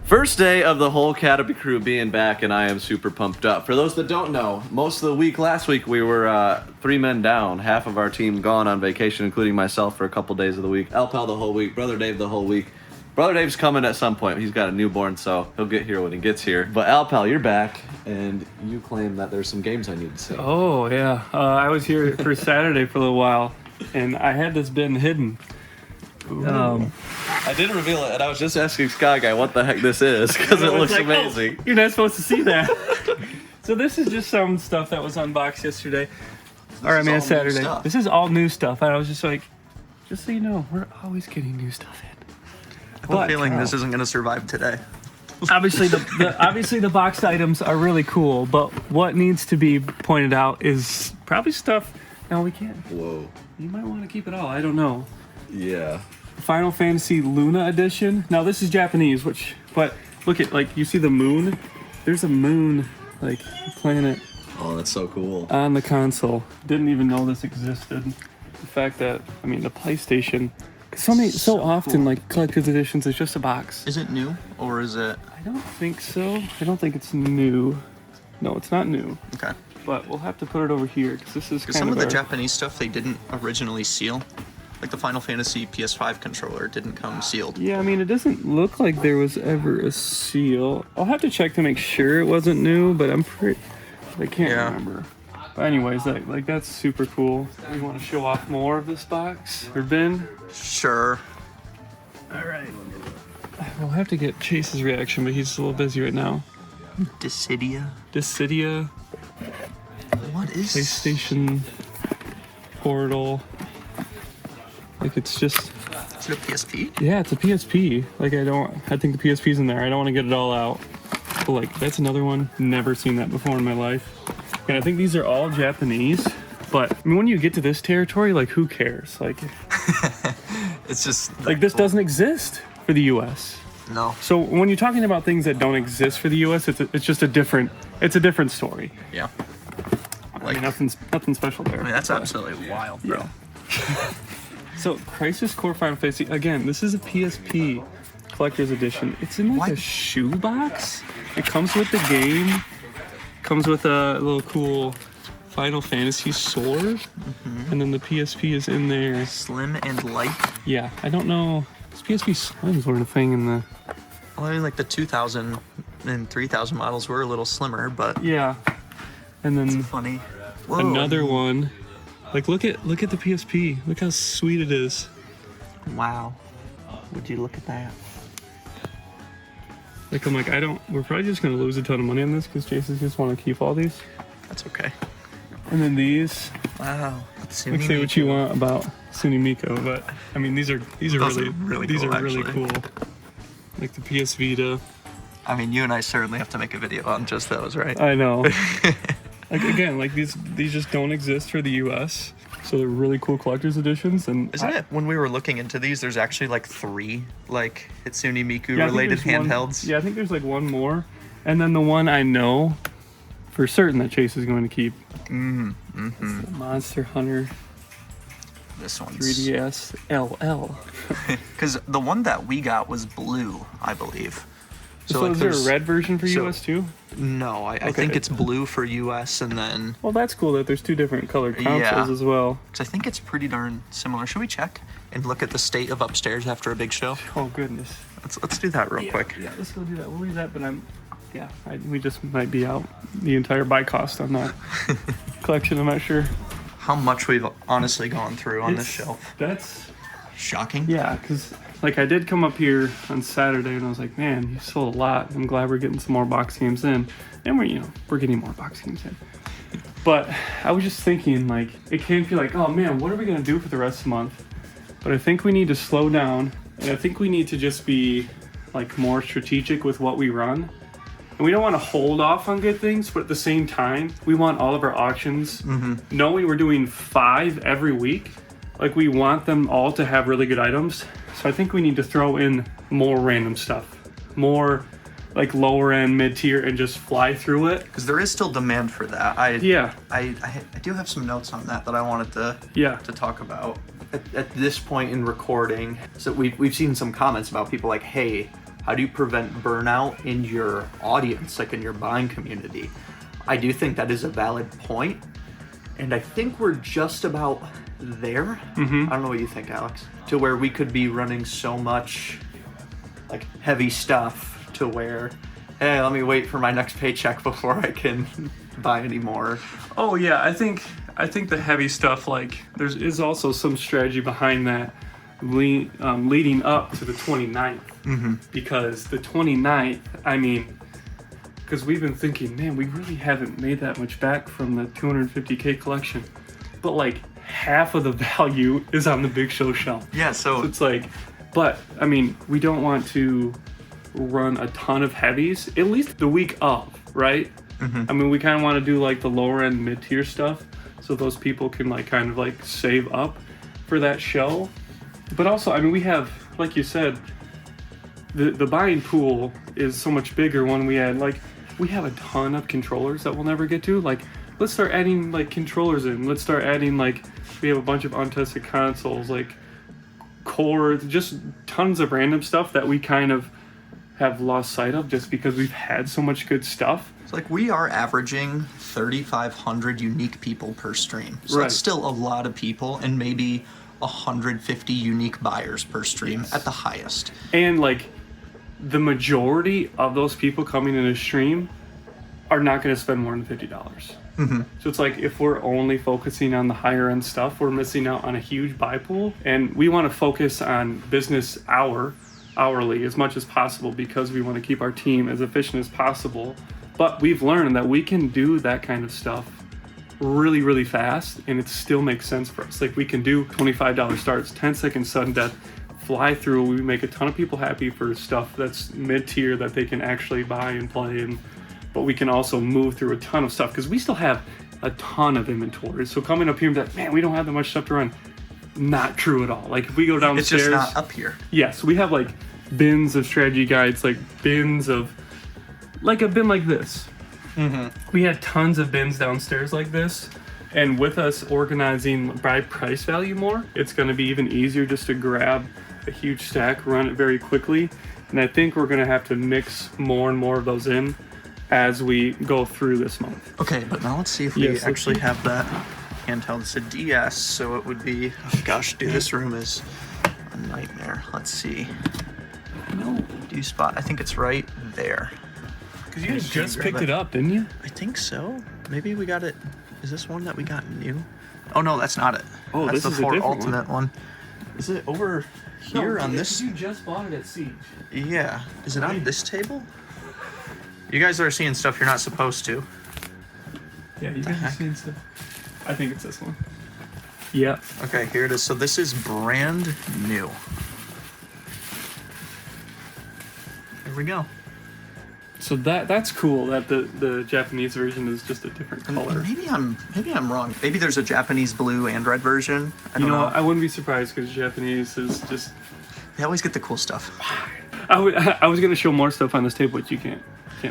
First day of the whole CATRP crew being back, and I am super pumped up. For those that don't know, most of the week last week we were 3 men down, half of our team gone on vacation, including myself for a couple days of the week. Alpal the whole week, Brother Dave the whole week. Brother Dave's coming at some point. He's got a newborn, so he'll get here when he gets here. But Alpal, you're back, and you claim that there's some games I need to see. Oh, yeah. I was here for Saturday for a little while, and I had this bin hidden. I did reveal it, and I was just asking Sky Guy what the heck this is, because it looks amazing. Oh, you're not supposed to see that. So this is just some stuff that was unboxed yesterday. Saturday. This is all new stuff, and I was just like, just so you know, we're always getting new stuff in. I have a feeling this isn't going to survive today. Obviously, the boxed items are really cool, but what needs to be pointed out is probably stuff. No, we can't. Whoa. You might want to keep it all. I don't know. Yeah. Final Fantasy Luna Edition. Now this is Japanese, but look at, like, you see the moon? There's a moon, like, planet. Oh, that's so cool. On the console. Didn't even know this existed. The fact that, I mean, the PlayStation, so often, like, collector's editions, it's just a box. Is it new, or is it? I don't think so. I don't think it's new. No, it's not new. Okay. But we'll have to put it over here, because this is kind of some of the Japanese stuff they didn't originally seal. Like the Final Fantasy PS5 controller didn't come sealed. Yeah, I mean, it doesn't look like there was ever a seal. I'll have to check to make sure it wasn't new, but I can't remember. But anyways, like that's super cool. You want to show off more of this box or bin? Sure. All right. We'll have to get Chase's reaction, but he's a little busy right now. Dissidia. What is PlayStation Portal. Like, it's just... Is it a PSP? Yeah, it's a PSP. Like, I think the PSP's in there. I don't want to get it all out. But, like, that's another one. Never seen that before in my life. And I think these are all Japanese. But, I mean, when you get to this territory, like, who cares? Like... It's just... Like, this doesn't exist for the U.S. No. So, when you're talking about things that don't exist for the U.S., it's just a different story. Yeah. I mean, nothing special there. I mean, that's absolutely wild, bro. Yeah. So, Crisis Core Final Fantasy, again, this is a PSP Collector's Edition. It's in like a shoebox. It comes with the game. Comes with a little cool Final Fantasy sword. Mm-hmm. And then the PSP is in there. Slim and light. Yeah, I don't know. This PSP Slims were a thing in the... Well, I mean, like the 2000 and 3000 models were a little slimmer, but... Yeah. And then... It's funny. Whoa. Another one. Like, look at the PSP. Look how sweet it is. Wow. Would you look at that? Like, I'm like, we're probably just going to lose a ton of money on this because Jason's just want to keep all these. That's okay. And then these. Wow. Like, say what you want about Sunimiko, but, I mean, these are really cool. Like the PS Vita. I mean, you and I certainly have to make a video on just those, right? I know. Like, again, like these just don't exist for the US, so they're really cool collector's editions. And isn't it, when we were looking into these, there's actually like 3 like Hatsune Miku related handhelds? I think there's like one more, and then the one I know for certain that Chase is going to keep. Monster Hunter. This one's 3DS LL. Because the one that we got was blue, I believe. So like, is there a red version for US too? No, I think it's blue for US, and then... Well, that's cool that there's 2 different colored consoles as well. Because I think it's pretty darn similar. Should we check and look at the state of upstairs after a big show? Oh, goodness. Let's do that real quick. Yeah, let's go do that. We'll leave that, but we just might be out the entire buy cost on that collection. I'm not sure how much we've honestly gone through on this shelf. That's shocking. Yeah, because... Like, I did come up here on Saturday, and I was like, man, you sold a lot. I'm glad we're getting some more box games in. And we're getting more box games in. But I was just thinking, like, it can feel like, oh, man, what are we going to do for the rest of the month? But I think we need to slow down, and I think we need to just be, like, more strategic with what we run. And we don't want to hold off on good things, but at the same time, we want all of our auctions, knowing we're doing 5 every week, like, we want them all to have really good items. So I think we need to throw in more random stuff, more like lower end, mid tier, and just fly through it. Because there is still demand for that. I do have some notes on that I wanted to talk about. At this point in recording, so we've seen some comments about people like, hey, how do you prevent burnout in your audience, like in your buying community? I do think that is a valid point, and I think we're just about there. I don't know what you think, Alex, to where we could be running so much like heavy stuff to where, hey, let me wait for my next paycheck before I can buy any more. Oh yeah, I think the heavy stuff, like there is also some strategy behind that leading up to the 29th. Because the 29th, I mean, because we've been thinking, man, we really haven't made that much back from the 250K collection, but like half of the value is on the big show shelf. Yeah, So it's like, but I mean, we don't want to run a ton of heavies, at least the week of, right? I mean, we kind of want to do like the lower end mid-tier stuff so those people can like kind of like save up for that show. But also, I mean, we have, like you said, the buying pool is so much bigger when we add, like, we have a ton of controllers that we'll never get to. Like, let's start adding like controllers in. Let's start adding, like, we have a bunch of untested consoles, like cords, just tons of random stuff that we kind of have lost sight of just because we've had so much good stuff. It's like we are averaging 3,500 unique people per stream. So Right. that's still a lot of people, and maybe 150 unique buyers per stream at the highest. And like the majority of those people coming in a stream are not going to spend more than $50. So it's like if we're only focusing on the higher end stuff, we're missing out on a huge buy pool. And we want to focus on business hourly as much as possible because we want to keep our team as efficient as possible. But we've learned that we can do that kind of stuff really, really fast, and it still makes sense for us. Like, we can do $25 starts, 10-second sudden death, fly through. We make a ton of people happy for stuff that's mid-tier that they can actually buy and play, and but we can also move through a ton of stuff because we still have a ton of inventory. So coming up here and be like, man, we don't have that much stuff to run. Not true at all. Like, if we go downstairs, It's just not up here. yes, we have like bins of strategy guides, like bins of, like a bin like this. We had tons of bins downstairs like this, and with us organizing by price value more, it's going to be even easier just to grab a huge stack, run it very quickly, and I think we're going to have to mix more and more of those in as we go through this month. Okay, but now let's see if we Yes, let's actually see. have that handheld. It's a DS, so it would be, oh gosh, dude, this room is a nightmare. Let's see. No, Do you spot? I think it's right there. because you guys just grab picked it. it up, didn't you? I think so. Maybe we got it. Is this one that we got new? Oh no, that's not it. Oh, that's this the is a 4 different Ultimate one. Is it over here on this? You just bought it at Siege. Yeah. Is it on this table? You guys are seeing stuff you're not supposed to. Yeah, you guys have seen stuff. I think it's this one. Yeah. Okay, here it is. So this is brand new. There we go. So that's cool that the Japanese version is just a different color. Maybe I'm wrong. Maybe there's a Japanese blue and red version. I don't know. I wouldn't be surprised because Japanese is just. They always get the cool stuff. I was gonna show more stuff on this table, but you can't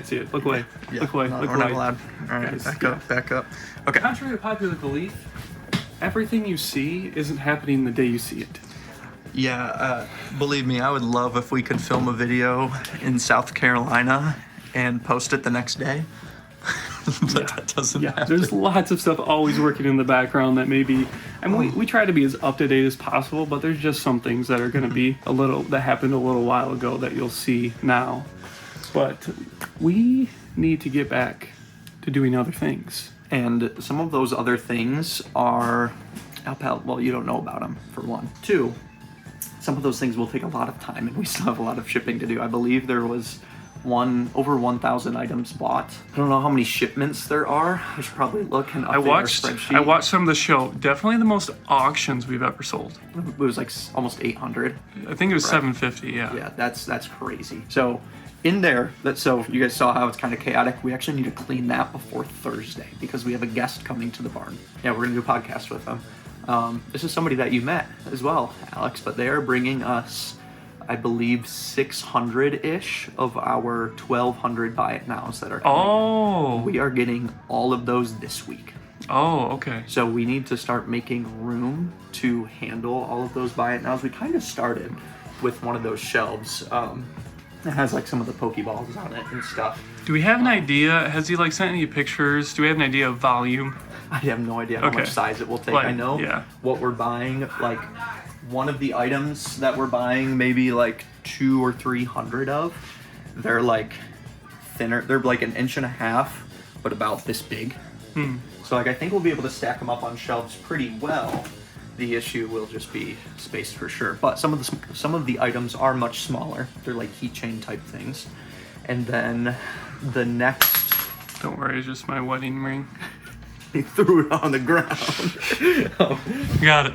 see it. Look away. Yeah, Look away. no, Look we're away. not allowed. All right, Guys, back up. Okay. Contrary to popular belief, everything you see isn't happening the day you see it. Yeah, believe me, I would love if we could film a video in South Carolina and post it the next day. But that doesn't Yeah, happen. there's lots of stuff always working in the background that maybe, and we try to be as up to date as possible, but there's just some things that are going to be that happened a little while ago that you'll see now. But we need to get back to doing other things. And some of those other things are, well, you don't know about them, for one. Two, some of those things will take a lot of time, and we still have a lot of shipping to do. I believe there was over 1,000 items bought. I don't know how many shipments there are. I should probably look and update our spreadsheet. I watched some of the show. Definitely the most auctions we've ever sold. It was like almost 800. I think it was 750. Yeah. Yeah, that's crazy. So in there, so you guys saw how it's kind of chaotic. We actually need to clean that before Thursday because we have a guest coming to the barn. Yeah, we're gonna do a podcast with them. This is somebody that you met as well, Alex, but they are bringing us, I believe, 600-ish of our 1,200 buy it nows that are coming. Oh. We are getting all of those this week. Oh, okay. So we need to start making room to handle all of those buy it nows. We kind of started with one of those shelves It has like some of the Pokeballs on it and stuff. Do we have an idea? Has he like sent any pictures? Do we have an idea of volume? I have no idea how Okay. much size it will take. Like, I know yeah. what we're buying. Like one of the items that we're buying, maybe like 200 or 300 of. They're like thinner. They're like 1.5 inches, but about this big. So like I think we'll be able to stack them up on shelves pretty well. The issue will just be space for sure. But some of the items are much smaller. They're like keychain type things. And then the next, Don't worry, it's just my wedding ring. he threw it on the ground. Got it.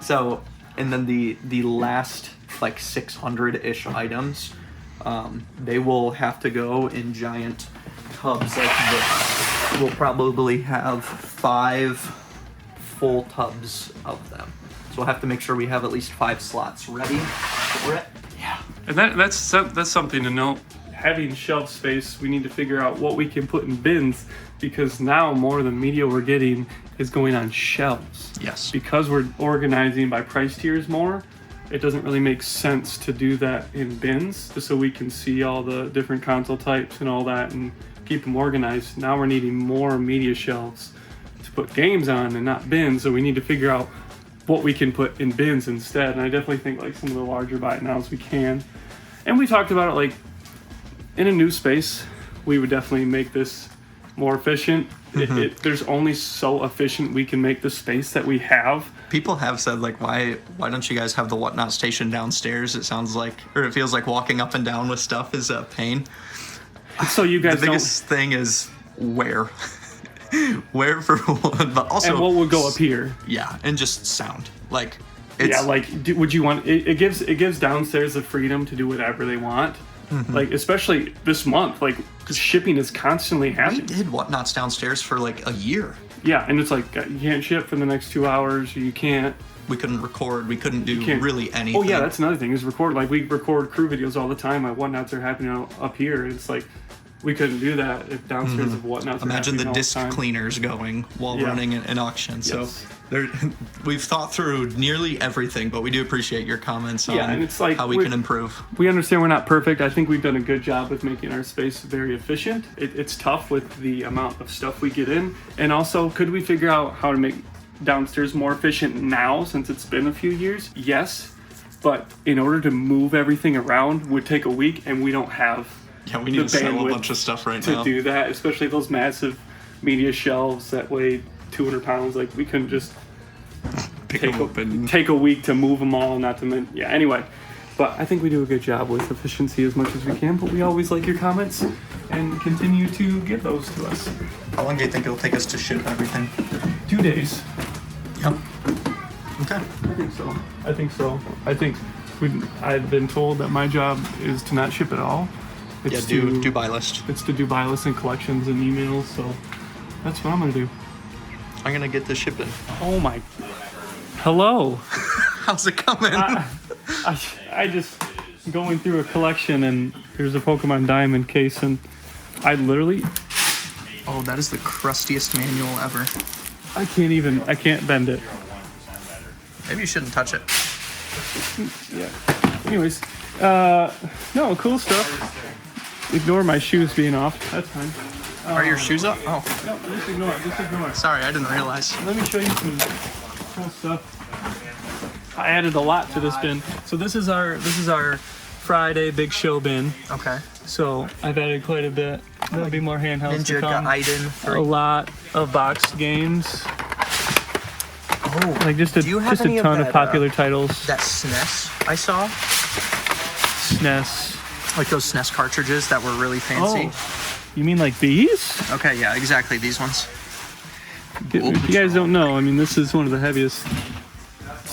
So, and then the last like 600-ish items, they will have to go in giant tubs like this. We'll probably have 5 full tubs of them. So we'll have to make sure we have at least 5 slots ready for it. Yeah. And that's something to note. Having shelf space, we need to figure out what we can put in bins, because now more of the media we're getting is going on shelves. Yes. Because we're organizing by price tiers more, it doesn't really make sense to do that in bins, just so we can see all the different console types and all that and keep them organized. Now we're needing more media shelves to put games on and not bins, so we need to figure out what we can put in bins instead. And I definitely think like some of the larger buy it nows we can. And we talked about it like in a new space, we would definitely make this more efficient. There's only so efficient we can make the space that we have. People have said like, why don't you guys have the whatnot station downstairs? It sounds like, or it feels like walking up and down with stuff is a pain. So you guys The biggest thing is where for one, but also and what would go up here? Yeah, and just sound like it's Yeah, like would you want it gives downstairs the freedom to do whatever they want. Like especially this month, like because shipping is constantly we happening. did whatnots downstairs for like a year. Yeah, and it's like you can't ship for the next 2 hours. You can't. We couldn't record. We couldn't do can't- really anything. Oh yeah, that's another thing is record. Like we record crew videos all the time. My whatnots are happening up here. It's like we couldn't do that if downstairs of whatnots. Imagine are the happening disc all the time. cleaners going while Yeah. running an auction. So Yes. we've thought through nearly everything, but we do appreciate your comments on Yeah, and it's like how we can improve. We understand we're not perfect. I think we've done a good job with making our space very efficient. It's tough with the amount of stuff we get in. And also, could we figure out how to make downstairs more efficient now since it's been a few years? Yes. But in order to move everything around would take a week, and we don't have Yeah, we need the to sell a bandwidth bunch of stuff right to now. do that, especially those massive media shelves that weigh 200 pounds. Like, we couldn't just Pick them up and take a week to move them all, not to yeah, anyway. But I think we do a good job with efficiency as much as we can, but we always like your comments and continue to give those to us. how long do you think it'll take us to ship everything? 2 days. Yep. Okay. I think so. I think I've been told that my job is to not ship at all. It's Yeah, to do buy list. It's to do buy lists and collections and emails, so that's what I'm gonna do. I'm gonna get this shipping. Oh my. Hello. How's it coming? I just going through a collection and there's a Pokemon Diamond case and I literally Oh, that is the crustiest manual ever. I can't bend it. Maybe you shouldn't touch it. Yeah. Anyways, no, cool stuff. Ignore my shoes being off. That's fine. Are your shoes up? Oh, No, just ignore it. Just ignore it. sorry, I didn't realize. Let me show you some cool stuff. I added a lot to this bin. So this is our Friday big show bin. Okay. So I've added quite a bit. There'll be more handhelds to Ninja come. Gaiden A 3. lot of boxed games. Oh, Like just a do you have just a any of ton of that, popular titles. that SNES I saw? SNES. Like those SNES cartridges that were really fancy. Oh, you mean like these? Okay, yeah, exactly. These ones. If you guys don't know, I mean this is one of the heaviest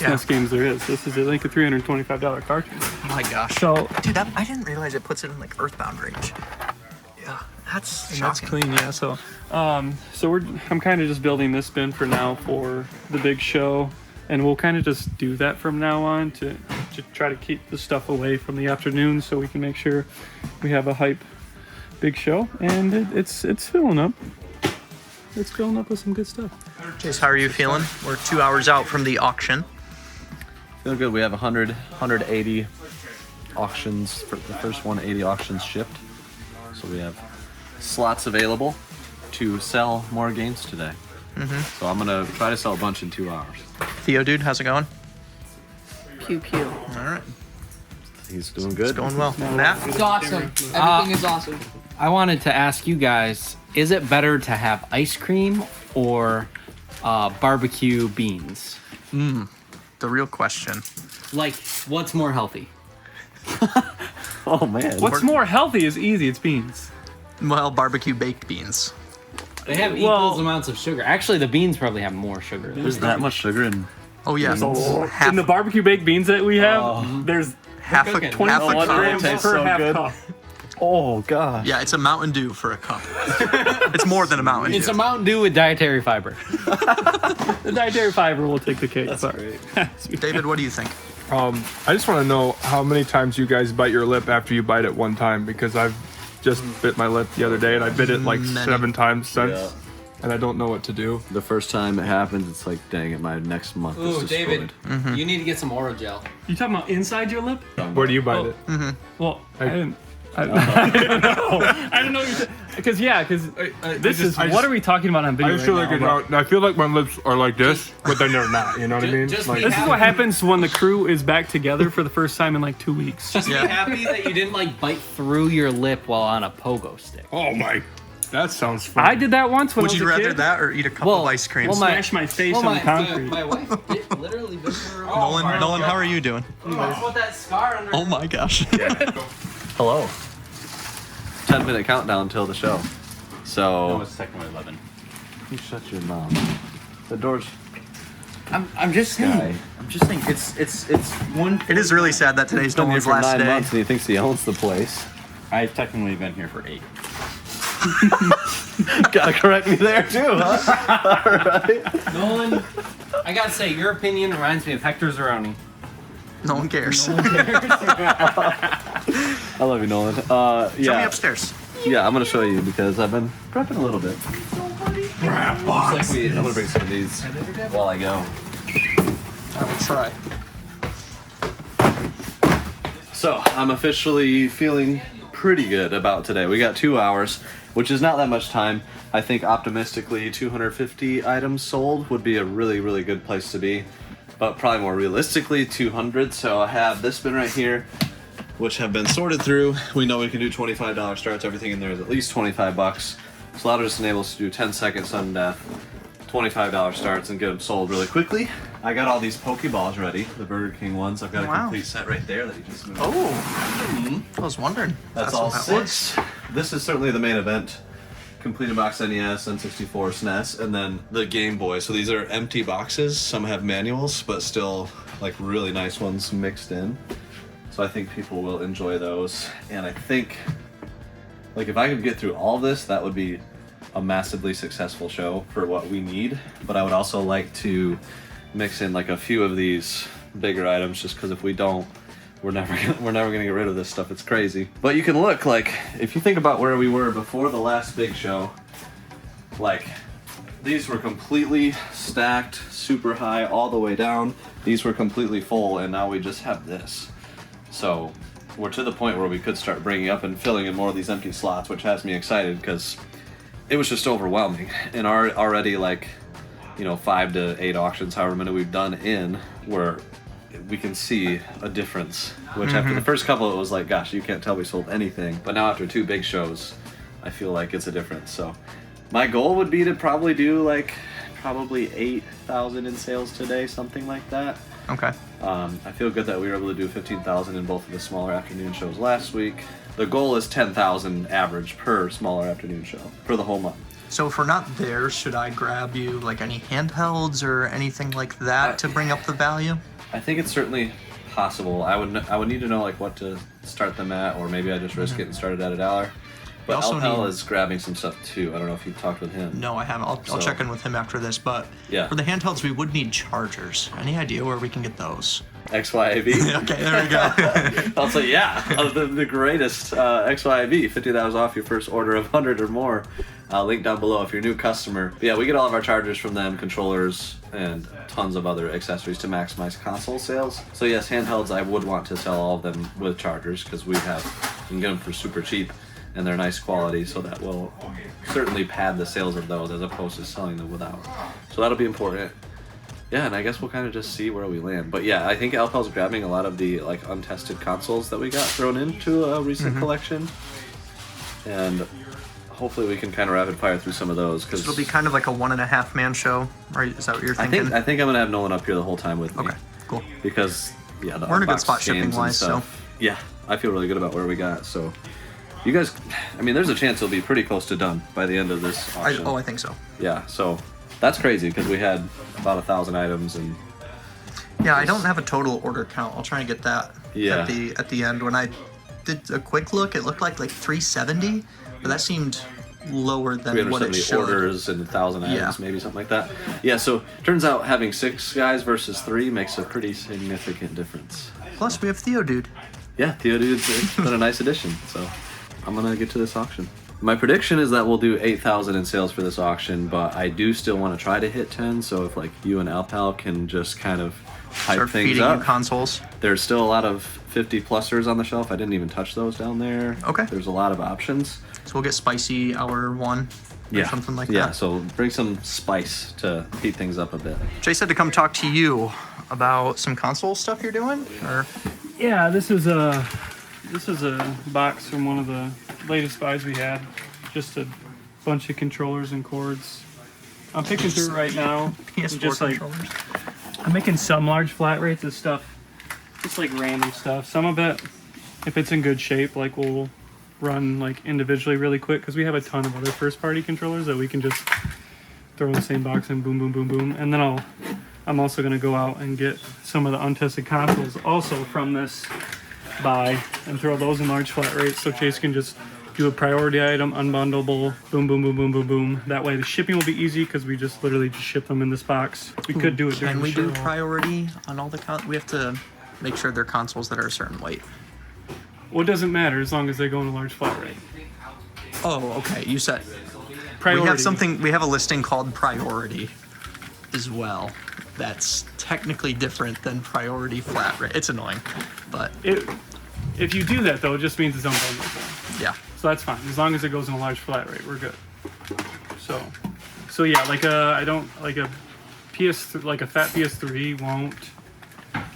Yeah. SNES games there is. This is like a $325 cartridge. Oh my gosh. So Dude, I didn't realize it puts it in like Earthbound range. Yeah, that's and that's shocking. clean, yeah. So, I'm kind of just building this bin for now for the big show, and we'll kind of just do that from now on to try to keep the stuff away from the afternoon, so we can make sure we have a hype big show, and it's filling up. It's filling up with some good stuff. Chase, how are you feeling? We're 2 hours out from the auction. Feeling good. We have 180 auctions, for the first 180 auctions shipped. So we have slots available to sell more games today. So I'm gonna try to sell a bunch in 2 hours. Theo, dude, how's it going? Pew pew. All right. He's doing good. It's going well. Matt? It's awesome. Everything is awesome. I wanted to ask you guys, is it better to have ice cream or barbecue beans? The real question. Like, what's more healthy? Oh man. What's more healthy is easy. It's beans. Well, barbecue baked beans. They have equal amounts of sugar. Actually, the beans probably have more sugar. There's that much sugar in. Oh, yeah. In the barbecue baked beans that we have, there's half a cooking. 20 half a wonder it cup. tastes per so half good. cup. Oh gosh. Yeah, it's a Mountain Dew for a cup. It's more than a Mountain Dew. It's a Mountain Dew with dietary fiber. The dietary fiber will take the cake. That's but- great. David, what do you think? I just want to know how many times you guys bite your lip after you bite it one time, because I've just bit my lip the other day and I bit it like Many. 7 times since, Yeah. and I don't know what to do. The first time it happens, it's like, dang it, my next month is Ooh, destroyed. David, you need to get some oral gel. You talking about inside your lip? Where do you bite Oh. it? Well, I didn't. I didn't know. I didn't know you said. Because this is. What are we talking about on video? I just feel right like now? it's out. I feel like my lips are like this, but then they're not. You know what I mean? just Like, be This is what happens when the crew is back together for the first time in like 2 weeks. Just be happy that you didn't like bite through your lip while on a pogo stick. oh my, that sounds fun. I did that once when Would I was you a rather kid. that or eat a cup Well- of ice cream? well, my- Smash my face Well, on the concrete. my wife did literally bit her. Nolan, how are you doing? What's with that scar under Oh my gosh. Hello. 10-minute countdown until the show. So. it's technically 11. You shut your mouth. The door's. I'm just saying. I'm just saying. It's one. It is really sad that today's Been here Nolan's for last 9 day. months and he thinks he owns the place. I've technically been here for 8. Gotta correct me there too, huh? Alright. Nolan, I gotta say, your opinion reminds me of Hector Zeroni. No one cares. I love you, Nolan. Show me Yeah. upstairs. Yeah, I'm gonna show you because I've been prepping a little bit. I'm gonna bring some of these while I go. I will try. So, I'm officially feeling pretty good about today. We got 2 hours, which is not that much time. I think optimistically 250 items sold would be a really, really good place to be. But probably more realistically 200. So I have this bin right here, which have been sorted through. We know we can do $25 starts. Everything in there is at least 25 bucks. So that'll just enable us to do 10-second sudden death, $25 starts, and get them sold really quickly. I got all these Pokeballs ready, the Burger King ones. I've got a Wow. complete set right there that you just moved. Oh. I was wondering. That's all how that works. 6. This is certainly the main event. Complete box NES, N64, SNES, and then the Game Boy. So these are empty boxes. Some have manuals, but still like really nice ones mixed in. So I think people will enjoy those. And I think like if I could get through all of this, that would be a massively successful show for what we need. But I would also like to mix in like a few of these bigger items, just because if we don't, we're never gonna get rid of this stuff. It's crazy. But you can look, like, if you think about where we were before the last big show, like these were completely stacked super high all the way down. These were completely full, and now we just have this. So we're to the point where we could start bringing up and filling in more of these empty slots, which has me excited because it was just overwhelming. And already, like, you know, 5 to 8 auctions, however many we've done in, where we can see a difference. Which after the first couple, it was like, gosh, you can't tell we sold anything. But now after 2 big shows, I feel like it's a difference. So my goal would be to probably do like probably 8,000 in sales today, something like that. Okay. I feel good that we were able to do 15,000 in both of the smaller afternoon shows last week. The goal is 10,000 average per smaller afternoon show for the whole month. So if we're not there, should I grab you like any handhelds or anything like that to bring up the value? I think it's certainly possible. I would need to know like what to start them at, or maybe I just risk getting started at $1. But also Alpel need- is grabbing some stuff too. I don't know if you've talked with him. No, I haven't. I'll So- check in with him after this. But Yeah. for the handhelds, we would need chargers. Any idea where we can get those? XYAV. Okay, there we go. I'll say, the greatest XYAV, $50 off your first order of 100 or more. Link down below if you're a new customer. But yeah, we get all of our chargers from them, controllers, and tons of other accessories to maximize console sales. So yes, handhelds, I would want to sell all of them with chargers because you can get them for super cheap and they're nice quality, so that will certainly pad the sales of those as opposed to selling them without. So that'll be important. Yeah, and I guess we'll kind of just see where we land. But yeah, I think Alpal's grabbing a lot of the like untested consoles that we got thrown into a recent collection, and hopefully we can kind of rapid fire through some of those because It'll be kind of like a 1.5 man show, right? Is that what you're thinking? I think I'm gonna have Nolan up here the whole time with me. Okay, cool. Because we're in a good spot shipping wise, so yeah, I feel really good about where we got. So you guys, I mean, there's a chance it'll be pretty close to done by the end of this auction. I think so. Yeah, so that's crazy because we had about 1,000 items and. Yeah, I don't have a total order count. I'll try and get that at the end. When I did a quick look, it looked like 370, but that seemed lower than what it showed. Orders and 1,000 items, maybe something like that. Yeah, so turns out having 6 guys versus 3 makes a pretty significant difference. Plus, we have Theo Dude. Yeah, Theo Dude's been a nice addition, so I'm gonna get to this auction. My prediction is that we'll do 8,000 in sales for this auction, but I do still want to try to hit 10. So if like you and Alpal can just kind of hype Start things feeding up. you consoles. There's still a lot of 50 plusers on the shelf. I didn't even touch those down there. Okay. There's a lot of options. So we'll get Spicy Hour 1 or something like that. Yeah, so bring some spice to heat things up a bit. Jay said to come talk to you about some console stuff you're doing, or Yeah, this is a box from one of the latest buys we had. Just a bunch of controllers and cords. I'm picking through right now. PS4 just controllers. I'm making some large flat rates of stuff, just like random stuff. Some of it, if it's in good shape, like we'll run like individually really quick because we have a ton of other first-party controllers that we can just throw in the same box and boom, boom, boom, boom. And then I'm also gonna go out and get some of the untested consoles also from this buy and throw those in large flat rates so Chase can just do a priority item, unbundleable, boom, boom, boom, boom, boom, boom. That way the shipping will be easy because we just literally just ship them in this box. We could do it during Can we the show. do priority on all the we have to make sure they're consoles that are a certain weight. Well, it doesn't matter as long as they go in a large flat rate. Oh, okay. You said Priority. we have a listing called priority as well. That's technically different than priority flat rate. It's annoying, but If you do that though, it just means it's unbundled. yeah. So that's fine. As long as it goes in a large flat rate, we're good. So yeah, like I don't like a like a fat PS3 won't.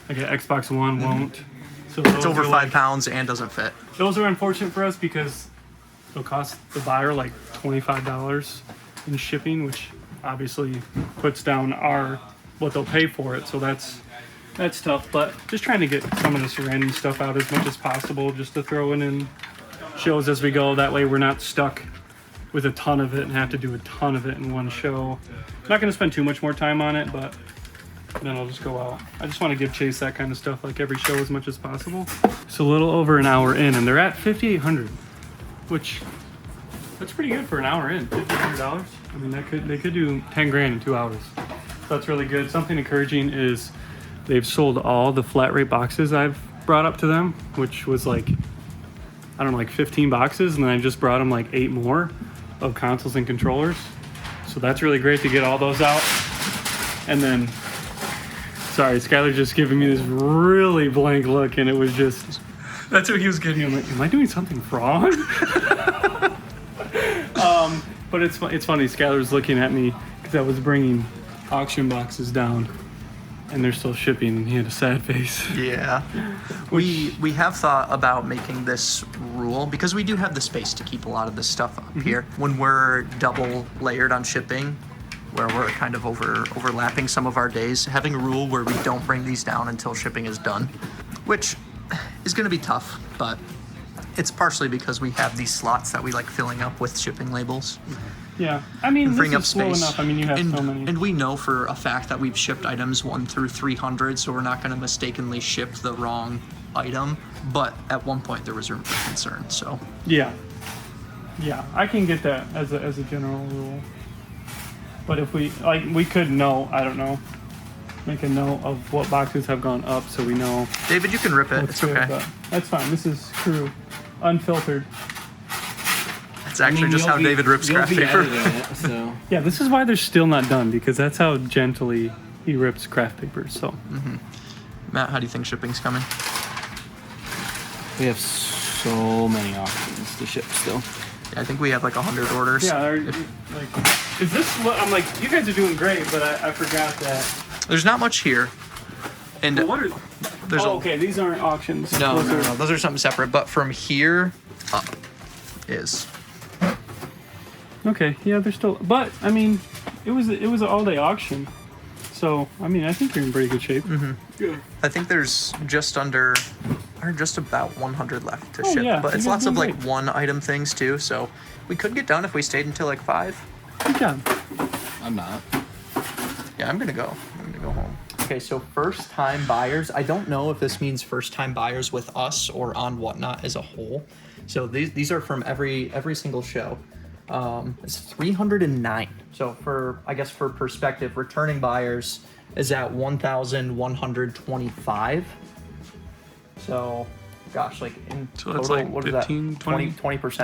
Like an Xbox One won't. So It's over 5 pounds and doesn't fit. Those are unfortunate for us because it'll cost the buyer like $25 in shipping, which obviously puts down what they'll pay for it. So that's tough. But just trying to get some of this random stuff out as much as possible, just to throw in shows as we go. That way we're not stuck with a ton of it and have to do a ton of it in one show. I'm not going to spend too much more time on it, but then I'll just go out. I just want to give Chase that kind of stuff like every show as much as possible. It's a little over an hour in and they're at $5,800, which that's pretty good for an hour in. $5,800. I mean, they could do 10 grand in 2 hours. So that's really good. Something encouraging is they've sold all the flat rate boxes I've brought up to them, which was like, I don't know, like 15 boxes, and then I just brought them like 8 more of consoles and controllers. So that's really great to get all those out. And then, sorry, Skylar's just giving me this really blank look, and it was just, that's what he was getting. I'm like, am I doing something wrong? But it's funny, Skylar's looking at me because I was bringing auction boxes down, and they're still shipping, and he had a sad face. Yeah. We have thought about making this rule because we do have the space to keep a lot of this stuff up here. When we're double layered on shipping, where we're kind of overlapping some of our days, having a rule where we don't bring these down until shipping is done, which is going to be tough, but it's partially because we have these slots that we like filling up with shipping labels. Yeah, I mean, And this bring is up slow space. enough. I mean, you have so many. And we know for a fact that we've shipped items 1 through 300, so we're not going to mistakenly ship the wrong item. But at one point, there was room for concern. So Yeah, I can get that as a general rule. But if we could know, I don't know. make a note of what boxes have gone up so we know David, you can rip it. what's It's good. okay. But that's fine. This is crew, unfiltered. It's actually just how David rips craft paper. So Yeah, this is why they're still not done, because that's how gently he rips craft paper. So Matt, how do you think shipping's coming? we have so many options to ship still. Yeah, I think we have like 100 orders. yeah, like, is this what I'm like? You guys are doing great, but I forgot that. There's not much here. And Well, what are? there's Oh, okay, these aren't auctions. no, Those no, are- no. Those are something separate. But from here up is. Okay, yeah, they're still. But I mean, it was an all day auction, so I mean, I think you're in pretty good shape. I think there's just under, or just about 100 left to Oh, ship. yeah, But you it's guys lots of doing like great. one item things too. So we could get done if we stayed until like 5. Good job. I'm not. Yeah, I'm gonna go. I'm gonna go home. Okay, so first time buyers. I don't know if this means first time buyers with us or on Whatnot as a whole. So these are from every single show. It's 309. So for perspective, returning buyers is at 1,125. So, gosh, like in So that's total, like what is 15, that? 20%?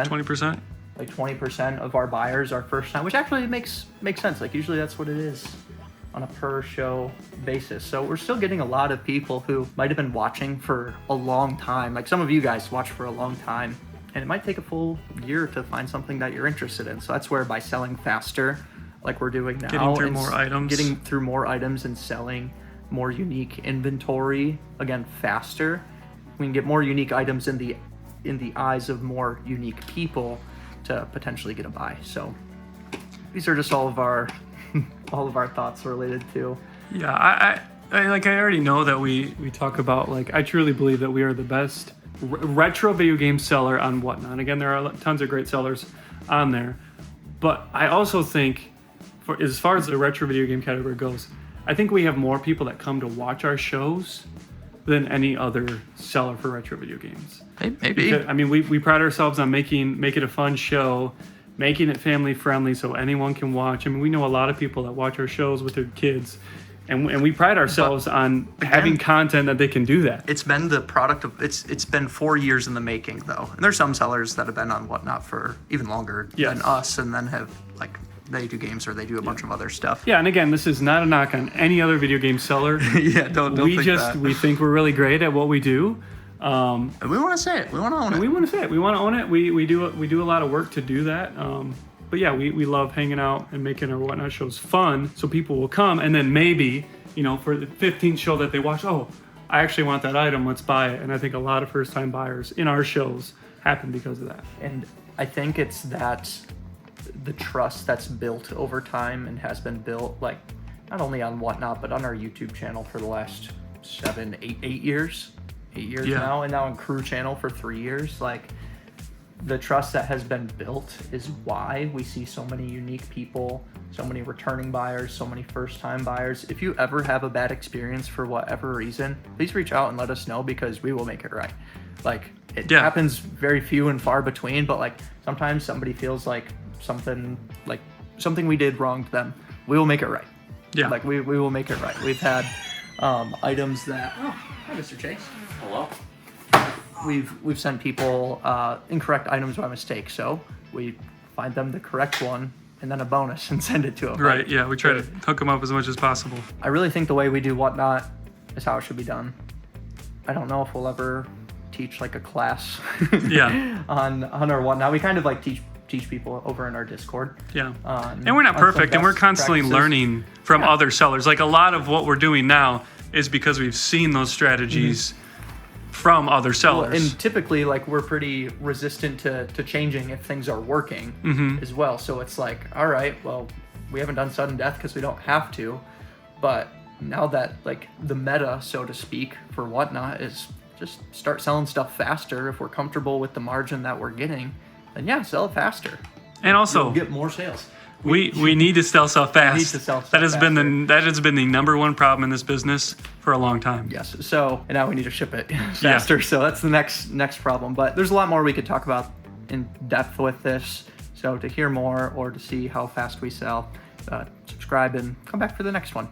20%. Like 20% of our buyers are first time, which actually makes sense. Like usually that's what it is on a per show basis. So we're still getting a lot of people who might have been watching for a long time. Like some of you guys watch for a long time, and it might take a full year to find something that you're interested in. So that's where by selling faster, like we're doing now, Getting through and more items. getting through more items and selling more unique inventory again faster, we can get more unique items in the eyes of more unique people to potentially get a buy. So these are just all of our thoughts related to. Yeah, I already know that we talk about, like, I truly believe that we are the best retro video game seller on Whatnot. Again, there are tons of great sellers on there, but I also think, for as far as the retro video game category goes, I think we have more people that come to watch our shows than any other seller for retro video games. Maybe. Because, I mean, we pride ourselves on make it a fun show, making it family friendly so anyone can watch. I mean, we know a lot of people that watch our shows with their kids, and we pride ourselves on having content that they can do that. It's been the product of it's been 4 years in the making though, and there's some sellers that have been on Whatnot for even longer Yes. than us, and then have like they do games or they do a bunch of other stuff. Yeah, and again, this is not a knock on any other video game seller. Yeah, don't we think just that. we think we're really great at what we do. And we want to say it. We want to own it. We want to say it. We want to own it. We do a lot of work to do that. But yeah, we love hanging out and making our Whatnot shows fun, so people will come, and then maybe, for the 15th show that they watch, oh, I actually want that item, let's buy it. And I think a lot of first-time buyers in our shows happen because of that. And I think it's that the trust that's built over time and has been built, like not only on Whatnot but on our YouTube channel for the last 8 years. 8 years Yeah. now, and now on Crew channel for 3 years. Like the trust that has been built is why we see so many unique people, so many returning buyers, so many first-time buyers. If you ever have a bad experience for whatever reason, please reach out and let us know, because we will make it right. Like it Yeah. happens very few and far between, but like sometimes somebody feels like something we did wrong to them. We will make it right. Yeah. Like we will make it right. We've had items that. Oh, hi, Mr. Chase. Hello. We've sent people incorrect items by mistake, so we find them the correct one and then a bonus and send it to them. Right, yeah, we try to hook them up as much as possible. I really think the way we do Whatnot is how it should be done. I don't know if we'll ever teach like a class Yeah. on our Whatnot. We kind of like teach people over in our Discord. Yeah. on- And we're not on some perfect, and we're best constantly practices. learning from Yeah. other sellers. Like a lot of what we're doing now is because we've seen those strategies from other Well, sellers. and typically, like, we're pretty resistant to changing if things are working as well. So it's like, all right, well, we haven't done sudden death because we don't have to. But now that, like, the meta, so to speak, for Whatnot is just start selling stuff faster. If we're comfortable with the margin that we're getting, then yeah, sell it faster. And also, You'll get more sales. we need to sell stuff fast. need to sell stuff that has been faster. that has been the number one problem in this business for a long time. Yes. So and now we need to ship it faster. So that's the next problem. But there's a lot more we could talk about in depth with this. So to hear more or to see how fast we sell, subscribe and come back for the next one.